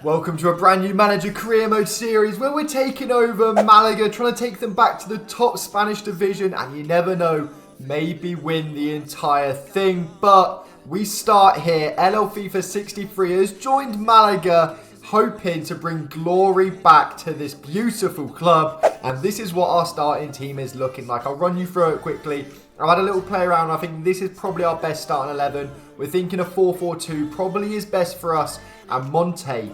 Welcome to a brand new manager career mode series where we're taking over Malaga, trying to take them back to the top Spanish division, and you never know, maybe win the entire thing. But we start here. LL FIFA 63 has joined Malaga, hoping to bring glory back to this beautiful club, and this is what our starting team is looking like. I'll run you through it quickly. I've had a little play around. I think this is probably our best starting 11. We're thinking a 4-4-2 probably is best for us. And Monte,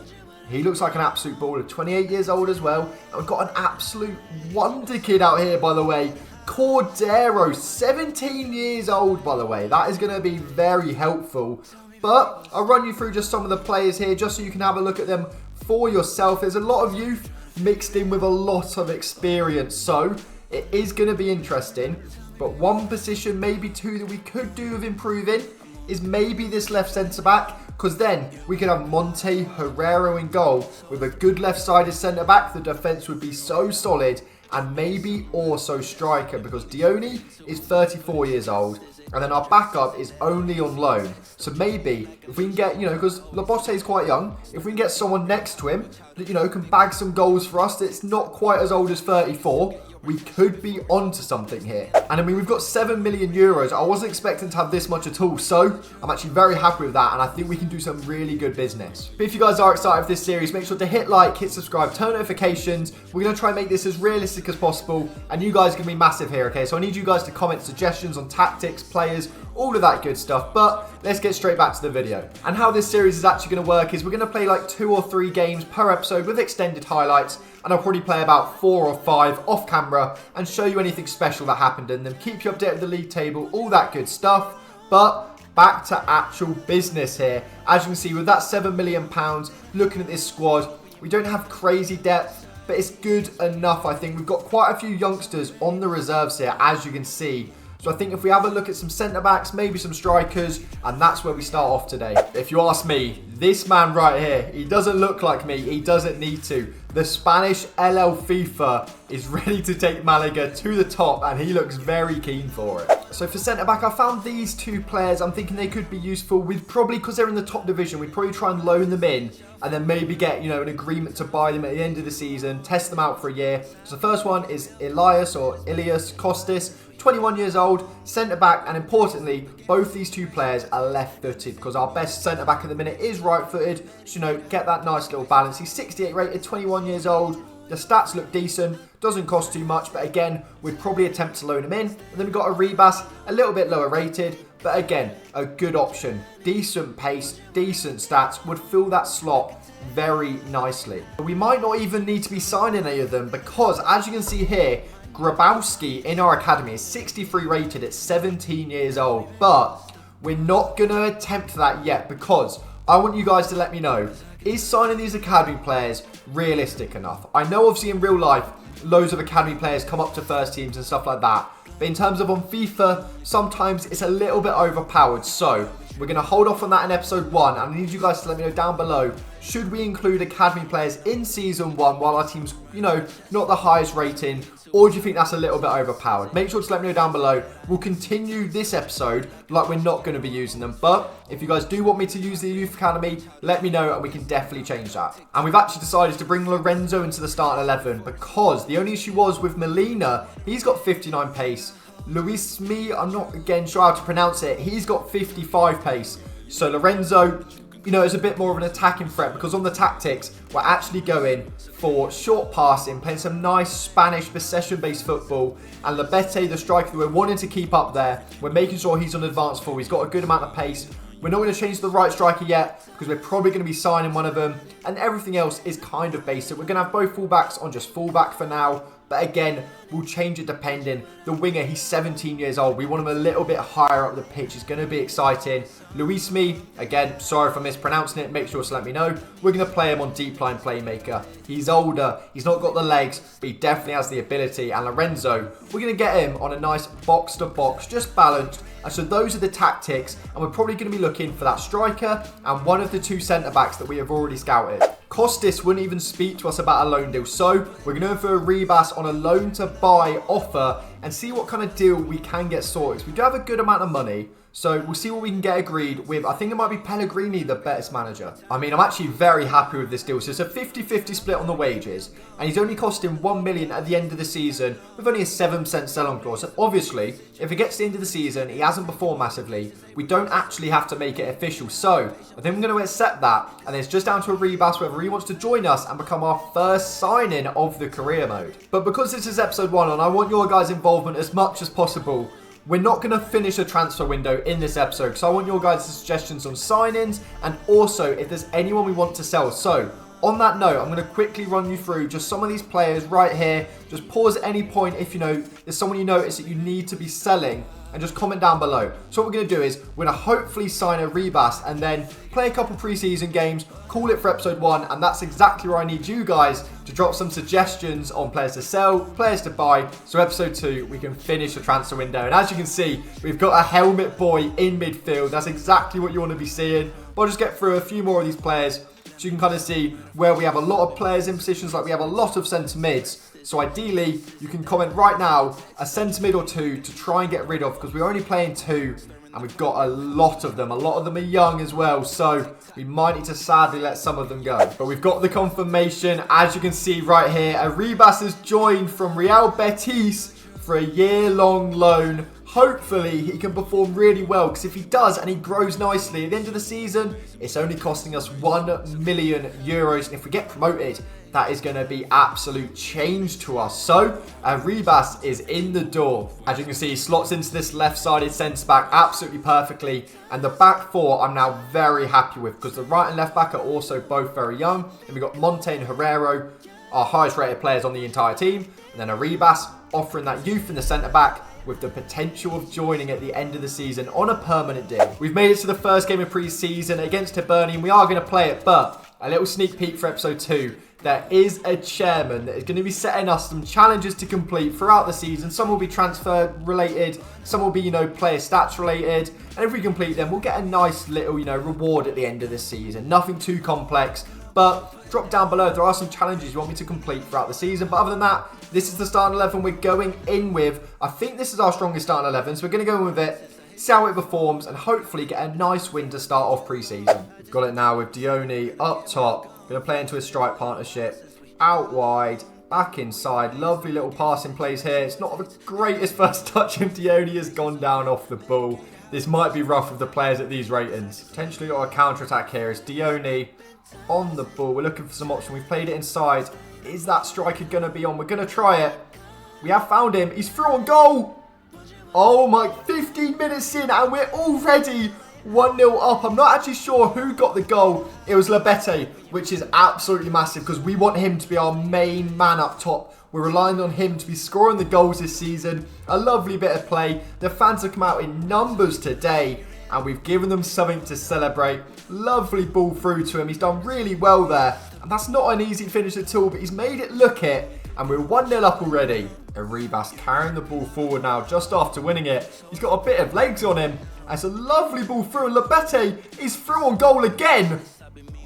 he looks like an absolute baller. 28 years old as well. And we've got an absolute wonder kid out here, by the way. Cordero, 17 years old, by the way. That is going to be very helpful. But I'll run you through just some of the players here, just so you can have a look at them for yourself. There's a lot of youth mixed in with a lot of experience. So it is going to be interesting. But one position, maybe two, that we could do with improving is maybe this left centre-back. Because then we could have Monte, Herrero in goal with a good left-sided centre-back. The defence would be so solid. And maybe also striker, because Dione is 34 years old. And then our backup is only on loan. So maybe if we can get, because Labotte is quite young. If we can get someone next to him that, can bag some goals for us that's not quite as old as 34, we could be onto something here. And I mean, we've got 7 million euros. I wasn't expecting to have this much at all. So I'm actually very happy with that. And I think we can do some really good business. But if you guys are excited for this series, make sure to hit like, hit subscribe, turn notifications. We're going to try and make this as realistic as possible. And you guys are going to be massive here, okay? So I need you guys to comment suggestions on tactics, players, all of that good stuff. But let's get straight back to the video. And how this series is actually going to work is we're going to play like 2 or 3 games per episode with extended highlights. And I'll probably play about 4 or 5 off camera and show you anything special that happened in them. Keep you updated with the league table, all that good stuff. But back to actual business here. As you can see, with that £7 million, looking at this squad, we don't have crazy depth, but it's good enough, I think. We've got quite a few youngsters on the reserves here, as you can see. So I think if we have a look at some centre-backs, maybe some strikers, and that's where we start off today. If you ask me, this man right here, he doesn't look like me. He doesn't need to. The Spanish LL FIFA is ready to take Malaga to the top, and he looks very keen for it. So for centre-back, I found these 2 players. I'm thinking they could be useful with, probably because they're in the top division, we'd probably try and loan them in and then maybe get, an agreement to buy them at the end of the season, test them out for a year. So the first one is Ilias Costas. 21 years old, centre-back, and importantly, both these 2 players are left-footed because our best centre-back at the minute is right-footed. So, get that nice little balance. He's 68 rated, 21 years old. The stats look decent, doesn't cost too much, but again, we'd probably attempt to loan him in. And then we've got a Rebas, a little bit lower rated, but again, a good option. Decent pace, decent stats, would fill that slot very nicely. We might not even need to be signing any of them because, as you can see here, Grabowski in our academy is 63 rated at 17 years old, but we're not going to attempt that yet because I want you guys to let me know, is signing these academy players realistic enough? I know obviously in real life, loads of academy players come up to first teams and stuff like that, but in terms of on FIFA, sometimes it's a little bit overpowered. So we're going to hold off on that in episode 1, and I need you guys to let me know down below, should we include academy players in season 1 while our team's, not the highest rating, or do you think that's a little bit overpowered? Make sure to let me know down below. We'll continue this episode like we're not going to be using them. But if you guys do want me to use the Youth Academy, let me know and we can definitely change that. And we've actually decided to bring Lorenzo into the starting 11 because the only issue was with Molina, he's got 59 pace. Luis Me, I'm not again sure how to pronounce it. He's got 55 pace. So Lorenzo, is a bit more of an attacking threat because on the tactics, we're actually going for short passing, playing some nice Spanish possession-based football. And Labotte, the striker that we're wanting to keep up there, we're making sure he's on advanced full. He's got a good amount of pace. We're not going to change to the right striker yet because we're probably going to be signing one of them. And everything else is kind of basic. We're going to have both fullbacks on just fullback for now. But again, we'll change it depending. The winger, he's 17 years old. We want him a little bit higher up the pitch. It's going to be exciting. Luis Me, again, sorry for mispronouncing it. Make sure to let me know. We're going to play him on deep line playmaker. He's older. He's not got the legs, but he definitely has the ability. And Lorenzo, we're going to get him on a nice box-to-box, just balanced. And so those are the tactics. And we're probably going to be looking for that striker and one of the 2 centre-backs that we have already scouted. Costas wouldn't even speak to us about a loan deal. So we're going to go for a Rebas on a loan to buy offer. and see what kind of deal we can get sorted. We do have a good amount of money, so we'll see what we can get agreed with. I think it might be Pellegrini, the best manager. I mean, I'm actually very happy with this deal. So it's a 50-50 split on the wages, and he's only costing 1 million at the end of the season with only a 7% sell-on clause. So obviously, if it gets to the end of the season, he hasn't performed massively, we don't actually have to make it official. So I think we're going to accept that, and it's just down to a Rebus whether he wants to join us and become our first signing of the career mode. But because this is episode 1 and I want your guys' involvement as much as possible, we're not going to finish a transfer window in this episode because I want your guys' suggestions on signings and also if there's anyone we want to sell. So on that note, I'm going to quickly run you through just some of these players right here. Just pause at any point if you know there's someone you notice that you need to be selling, and just comment down below. So what we're going to do is we're going to hopefully sign a Rebus and then play a couple preseason games, call it for episode 1, and that's exactly where I need you guys to drop some suggestions on players to sell, players to buy, so episode 2 we can finish the transfer window. And as you can see, we've got a helmet boy in midfield. That's exactly what you want to be seeing. But I'll just get through a few more of these players so you can kind of see where we have a lot of players in positions, like we have a lot of centre mids. So ideally, you can comment right now a centre mid or 2 to try and get rid of, because we're only playing 2 and we've got a lot of them. A lot of them are young as well, so we might need to sadly let some of them go. But we've got the confirmation, as you can see right here. A Rebus has joined from Real Betis for a year-long loan. Hopefully, he can perform really well, because if he does and he grows nicely, at the end of the season, it's only costing us 1 million euros. And if we get promoted, that is going to be absolute change to us. So, Rebus is in the door. As you can see, he slots into this left-sided centre-back absolutely perfectly. And the back 4, I'm now very happy with, because the right and left-back are also both very young. And we've got Monte and Herrero, our highest-rated players on the entire team. And then a Rebus offering that youth in the centre-back, with the potential of joining at the end of the season on a permanent deal. We've made it to the first game of pre-season against Hibernian. We are going to play it, but a little sneak peek for episode 2. There is a chairman that is going to be setting us some challenges to complete throughout the season. Some will be transfer related, some will be, player stats related. And if we complete them, we'll get a nice little, reward at the end of the season. Nothing too complex, but drop down below if there are some challenges you want me to complete throughout the season. But other than that, this is the starting 11 we're going in with. I think this is our strongest starting 11, so we're going to go in with it, see how it performs, and hopefully get a nice win to start off pre-season. We've got it now with Dione up top. Going to play into a strike partnership. Out wide, back inside. Lovely little passing plays here. It's not the greatest first touch, and Dione has gone down off the ball. This might be rough with the players at these ratings. Potentially got a counter-attack here. It's Dione on the ball. We're looking for some option. We've played it inside. Is that striker going to be on? We're going to try it. We have found him. He's through on goal. Oh my, 15 minutes in and we're already 1-0 up. I'm not actually sure who got the goal. It was Labete, which is absolutely massive because we want him to be our main man up top. We're relying on him to be scoring the goals this season. A lovely bit of play. The fans have come out in numbers today and we've given them something to celebrate. Lovely ball through to him. He's done really well there. And that's not an easy finish at all, but he's made it look it. And we're 1-0 up already. A Rebus carrying the ball forward now just after winning it. He's got a bit of legs on him. That's a lovely ball through. And Labete is through on goal again.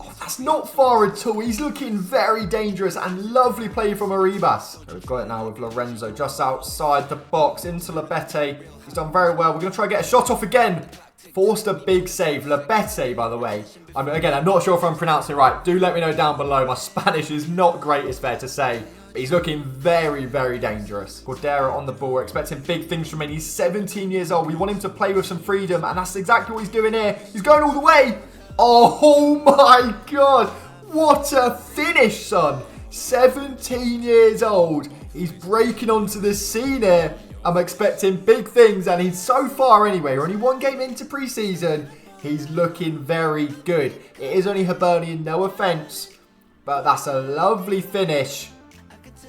Oh, that's not far at all. He's looking very dangerous and lovely play from a Rebus. So we've got it now with Lorenzo just outside the box into Labete. He's done very well. We're going to try and get a shot off again. Forced a big save. Labete, by the way. I'm not sure if I'm pronouncing it right. Do let me know down below. My Spanish is not great, it's fair to say. But he's looking very, very dangerous. Cordero on the ball. We're expecting big things from him. He's 17 years old. We want him to play with some freedom. And that's exactly what he's doing here. He's going all the way. Oh my God. What a finish, son. 17 years old. He's breaking onto the scene here. I'm expecting big things, and he's so far anyway. We're only 1 game into pre-season. He's looking very good. It is only Hibernian, no offence, but that's a lovely finish.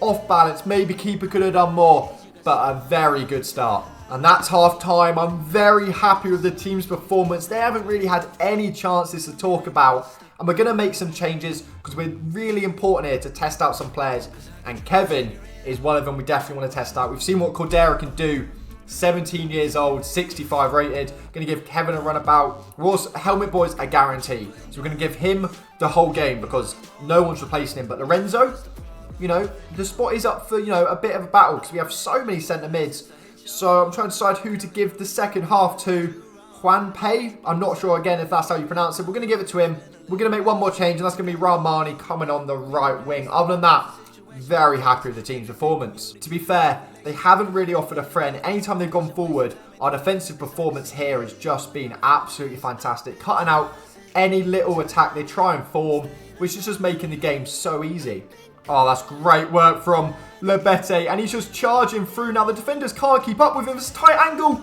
Off balance, maybe keeper could have done more, but a very good start. And that's half time. I'm very happy with the team's performance. They haven't really had any chances to talk about. And we're going to make some changes because we're really important here to test out some players. And Kevin is one of them we definitely want to test out. We've seen what Cordero can do. 17 years old, 65 rated. Going to give Kevin a run about. We're also, Helmet Boy's a guarantee. So we're going to give him the whole game because no one's replacing him. But Lorenzo, the spot is up for, a bit of a battle because we have so many centre mids. So I'm trying to decide who to give the second half to. Juan Pei. I'm not sure, again, if that's how you pronounce it. We're going to give it to him. We're going to make one more change, and that's going to be Rahmani coming on the right wing. Other than that, very happy with the team's performance. To be fair, they haven't really offered a friend. Anytime they've gone forward, our defensive performance here has just been absolutely fantastic. Cutting out any little attack they try and form, which is just making the game so easy. Oh, that's great work from Lebete, and he's just charging through. Now, the defenders can't keep up with him. It's a tight angle,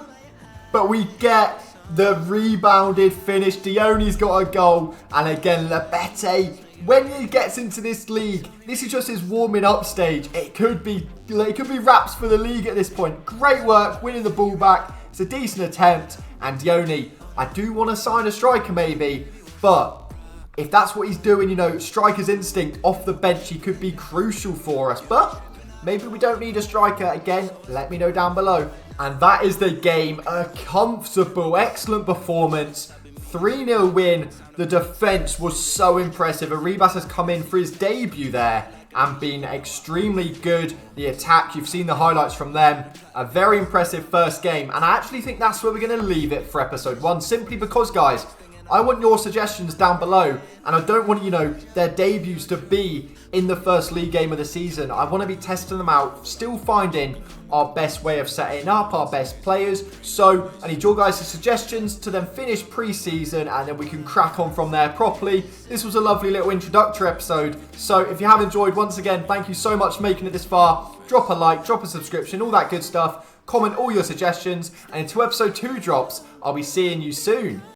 but we get the rebounded finish. Dione's got a goal. And again, Lebete, when he gets into this league, this is just his warming up stage. It could be wraps for the league at this point. Great work, winning the ball back. It's a decent attempt. And Dione, I do want to sign a striker maybe. But if that's what he's doing, you know, striker's instinct off the bench, he could be crucial for us. But maybe we don't need a striker. Again, let me know down below. And that is the game. A comfortable, excellent performance. 3-0 win. The defence was so impressive. Arribas has come in for his debut there and been extremely good. The attack, you've seen the highlights from them. A very impressive first game. And I actually think that's where we're going to leave it for episode 1. Simply because, guys, I want your suggestions down below. And I don't want, you know, their debuts to be in the first league game of the season. I want to be testing them out, still finding our best way of setting up, our best players. So I need your guys' suggestions to then finish pre-season, and then we can crack on from there properly. This was a lovely little introductory episode. So if you have enjoyed, once again, thank you so much for making it this far. Drop a like, drop a subscription, all that good stuff. Comment all your suggestions, and until episode 2 drops, I'll be seeing you soon.